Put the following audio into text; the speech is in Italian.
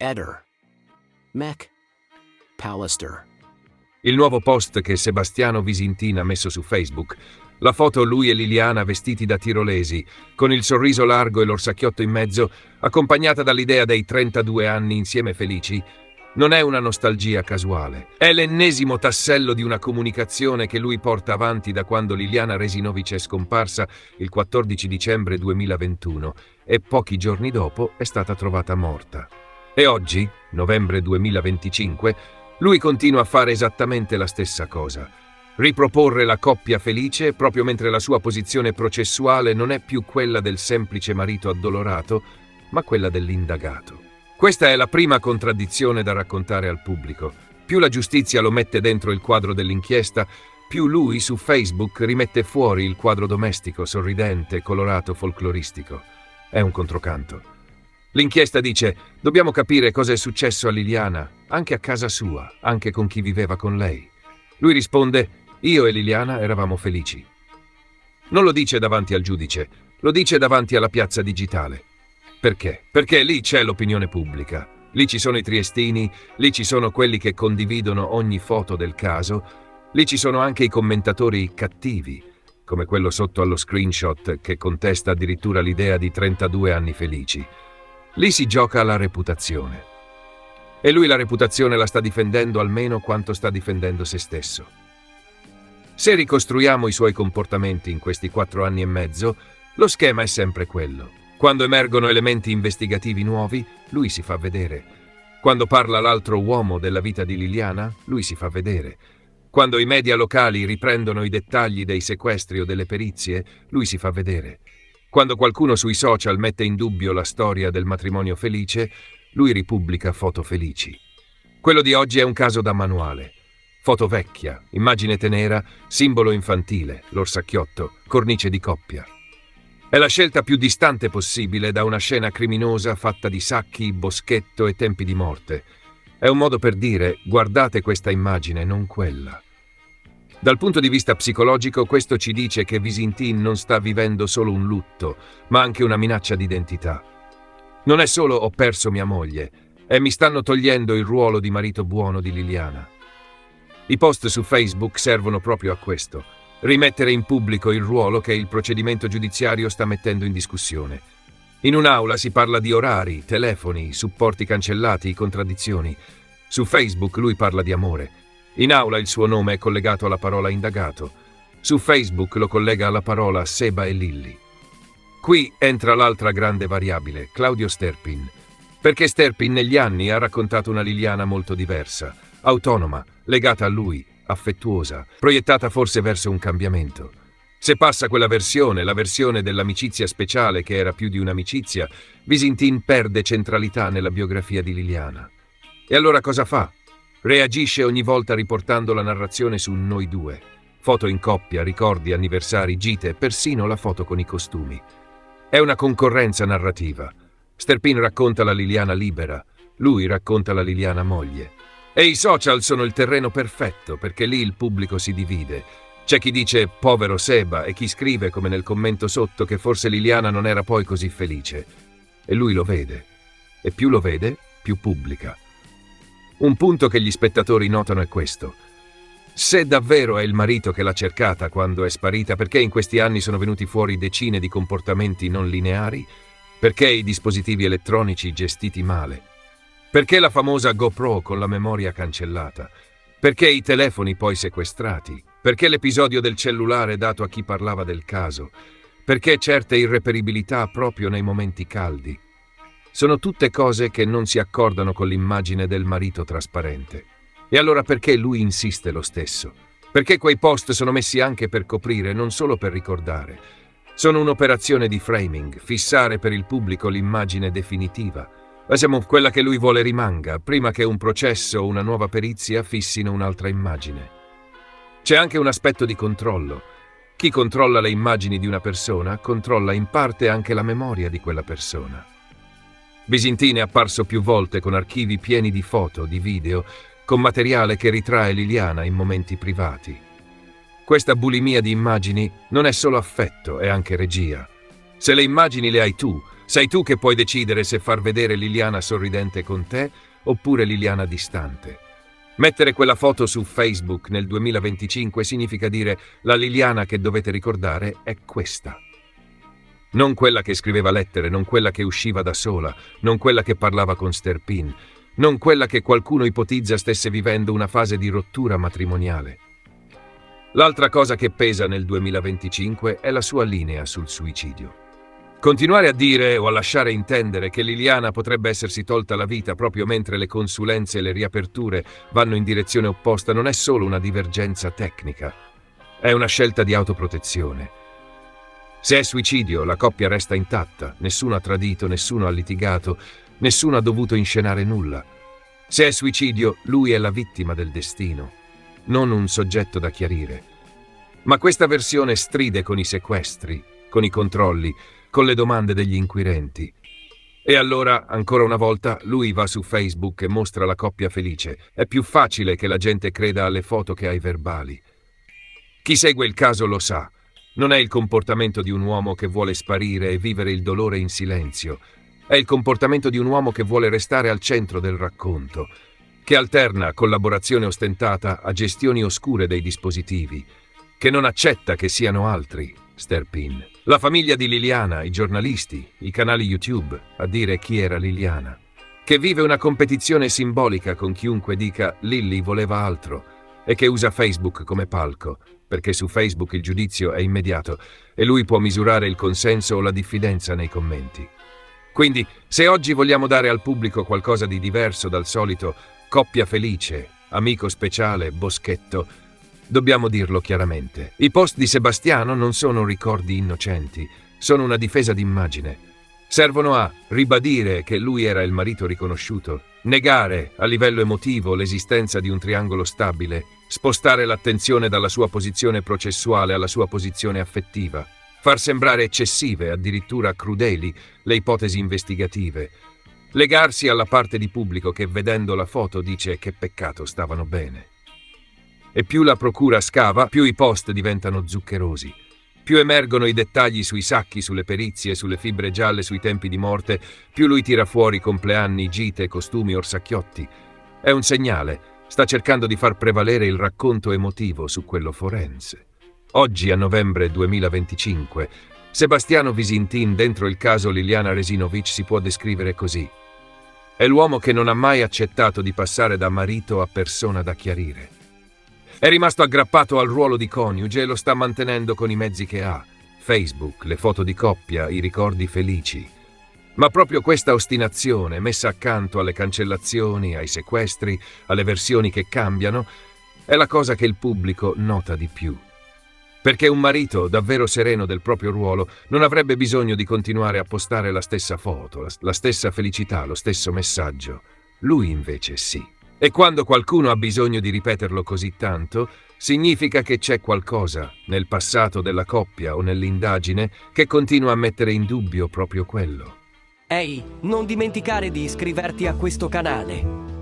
Eder. Mech. Pallister. Il nuovo post che Sebastiano Visintin ha messo su Facebook, la foto lui e Liliana vestiti da tirolesi, con il sorriso largo e l'orsacchiotto in mezzo, accompagnata dall'idea dei 32 anni insieme felici, non è una nostalgia casuale. È l'ennesimo tassello di una comunicazione che lui porta avanti da quando Liliana Resinovic è scomparsa il 14 dicembre 2021 e pochi giorni dopo è stata trovata morta. E oggi, novembre 2025, lui continua a fare esattamente la stessa cosa. Riproporre la coppia felice proprio mentre la sua posizione processuale non è più quella del semplice marito addolorato, ma quella dell'indagato. Questa è la prima contraddizione da raccontare al pubblico. Più la giustizia lo mette dentro il quadro dell'inchiesta, più lui su Facebook rimette fuori il quadro domestico, sorridente, colorato, folcloristico. È un controcanto. L'inchiesta dice: dobbiamo capire cosa è successo a Liliana, anche a casa sua, anche con chi viveva con lei. Lui risponde: io e Liliana eravamo felici. Non lo dice davanti al giudice, lo dice davanti alla piazza digitale. Perché? Perché lì c'è l'opinione pubblica, lì ci sono i triestini, lì ci sono quelli che condividono ogni foto del caso, lì ci sono anche i commentatori cattivi, come quello sotto allo screenshot che contesta addirittura l'idea di 32 anni felici. Lì si gioca la reputazione. E lui la reputazione la sta difendendo almeno quanto sta difendendo se stesso. Se ricostruiamo i suoi comportamenti in questi 4 anni e mezzo, lo schema è sempre quello. Quando emergono elementi investigativi nuovi, lui si fa vedere. Quando parla l'altro uomo della vita di Liliana, lui si fa vedere. Quando i media locali riprendono i dettagli dei sequestri o delle perizie, lui si fa vedere. Quando qualcuno sui social mette in dubbio la storia del matrimonio felice, lui ripubblica foto felici. Quello di oggi è un caso da manuale. Foto vecchia, immagine tenera, simbolo infantile, l'orsacchiotto, cornice di coppia. È la scelta più distante possibile da una scena criminosa fatta di sacchi, boschetto e tempi di morte. È un modo per dire: guardate questa immagine, non quella. Dal punto di vista psicologico, questo ci dice che Visintin non sta vivendo solo un lutto, ma anche una minaccia d'identità. Non è solo ho perso mia moglie, è mi stanno togliendo il ruolo di marito buono di Liliana. I post su Facebook servono proprio a questo: rimettere in pubblico il ruolo che il procedimento giudiziario sta mettendo in discussione. In un'aula si parla di orari, telefoni, supporti cancellati, contraddizioni. Su Facebook lui parla di amore. In aula il suo nome è collegato alla parola indagato. Su Facebook lo collega alla parola Seba e Lilli. Qui entra l'altra grande variabile, Claudio Sterpin. Perché Sterpin negli anni ha raccontato una Liliana molto diversa, autonoma, legata a lui, affettuosa, proiettata forse verso un cambiamento. Se passa quella versione, la versione dell'amicizia speciale che era più di un'amicizia, Visintin perde centralità nella biografia di Liliana. E allora cosa fa? Reagisce ogni volta riportando la narrazione su noi due. Foto in coppia, ricordi, anniversari, gite, persino la foto con i costumi. È una concorrenza narrativa. Sterpin racconta la Liliana libera, lui racconta la Liliana moglie. E i social sono il terreno perfetto, perché lì il pubblico si divide. C'è chi dice povero Seba e chi scrive, come nel commento sotto, che forse Liliana non era poi così felice. E lui lo vede. E più lo vede, più pubblica. Un punto che gli spettatori notano è questo: se davvero è il marito che l'ha cercata quando è sparita, perché in questi anni sono venuti fuori decine di comportamenti non lineari? Perché i dispositivi elettronici gestiti male? Perché la famosa GoPro con la memoria cancellata? Perché i telefoni poi sequestrati? Perché l'episodio del cellulare dato a chi parlava del caso? Perché certe irreperibilità proprio nei momenti caldi? Sono tutte cose che non si accordano con l'immagine del marito trasparente. E allora perché lui insiste lo stesso? Perché quei post sono messi anche per coprire, non solo per ricordare. Sono un'operazione di framing, fissare per il pubblico l'immagine definitiva. Lasciamo quella che lui vuole rimanga, prima che un processo o una nuova perizia fissino un'altra immagine. C'è anche un aspetto di controllo. Chi controlla le immagini di una persona, controlla in parte anche la memoria di quella persona. Visintin è apparso più volte con archivi pieni di foto, di video, con materiale che ritrae Liliana in momenti privati. Questa bulimia di immagini non è solo affetto, è anche regia. Se le immagini le hai tu, Sei tu che puoi decidere se far vedere Liliana sorridente con te oppure Liliana distante. Mettere quella foto su Facebook nel 2025 significa dire: la Liliana che dovete ricordare è questa. Non quella che scriveva lettere, non quella che usciva da sola, non quella che parlava con Sterpin, non quella che qualcuno ipotizza stesse vivendo una fase di rottura matrimoniale. L'altra cosa che pesa nel 2025 è la sua linea sul suicidio. Continuare a dire o a lasciare intendere che Liliana potrebbe essersi tolta la vita proprio mentre le consulenze e le riaperture vanno in direzione opposta non è solo una divergenza tecnica, è una scelta di autoprotezione. Se è suicidio, la coppia resta intatta, nessuno ha tradito, nessuno ha litigato, nessuno ha dovuto inscenare nulla. Se è suicidio, lui è la vittima del destino, non un soggetto da chiarire. Ma questa versione stride con i sequestri, con i controlli, con le domande degli inquirenti. E allora, ancora una volta, lui va su Facebook e mostra la coppia felice. È più facile che la gente creda alle foto che ai verbali. Chi segue il caso lo sa. Non è il comportamento di un uomo che vuole sparire e vivere il dolore in silenzio. È il comportamento di un uomo che vuole restare al centro del racconto, che alterna collaborazione ostentata a gestioni oscure dei dispositivi, che non accetta che siano altri, Sterpin, la famiglia di Liliana, i giornalisti, i canali YouTube, a dire chi era Liliana, che vive una competizione simbolica con chiunque dica Lilly voleva altro e che usa Facebook come palco, perché su Facebook il giudizio è immediato e lui può misurare il consenso o la diffidenza nei commenti. Quindi, se oggi vogliamo dare al pubblico qualcosa di diverso dal solito coppia felice, amico speciale, boschetto, dobbiamo dirlo chiaramente. I post di Sebastiano non sono ricordi innocenti, sono una difesa d'immagine. Servono a ribadire che lui era il marito riconosciuto, negare a livello emotivo l'esistenza di un triangolo stabile, spostare l'attenzione dalla sua posizione processuale alla sua posizione affettiva, far sembrare eccessive, addirittura crudeli, le ipotesi investigative, legarsi alla parte di pubblico che vedendo la foto dice che peccato stavano bene. E più la procura scava, più i post diventano zuccherosi. Più emergono i dettagli sui sacchi, sulle perizie, sulle fibre gialle, sui tempi di morte, più lui tira fuori compleanni, gite, costumi, orsacchiotti. È un segnale, sta cercando di far prevalere il racconto emotivo su quello forense. Oggi, a novembre 2025, Sebastiano Visintin dentro il caso Liliana Resinovic si può descrivere così. È l'uomo che non ha mai accettato di passare da marito a persona da chiarire. È rimasto aggrappato al ruolo di coniuge e lo sta mantenendo con i mezzi che ha. Facebook, le foto di coppia, i ricordi felici. Ma proprio questa ostinazione, messa accanto alle cancellazioni, ai sequestri, alle versioni che cambiano, è la cosa che il pubblico nota di più. Perché un marito davvero sereno del proprio ruolo non avrebbe bisogno di continuare a postare la stessa foto, la stessa felicità, lo stesso messaggio. Lui invece sì. E quando qualcuno ha bisogno di ripeterlo così tanto, significa che c'è qualcosa nel passato della coppia o nell'indagine che continua a mettere in dubbio proprio quello. Ehi, non dimenticare di iscriverti a questo canale.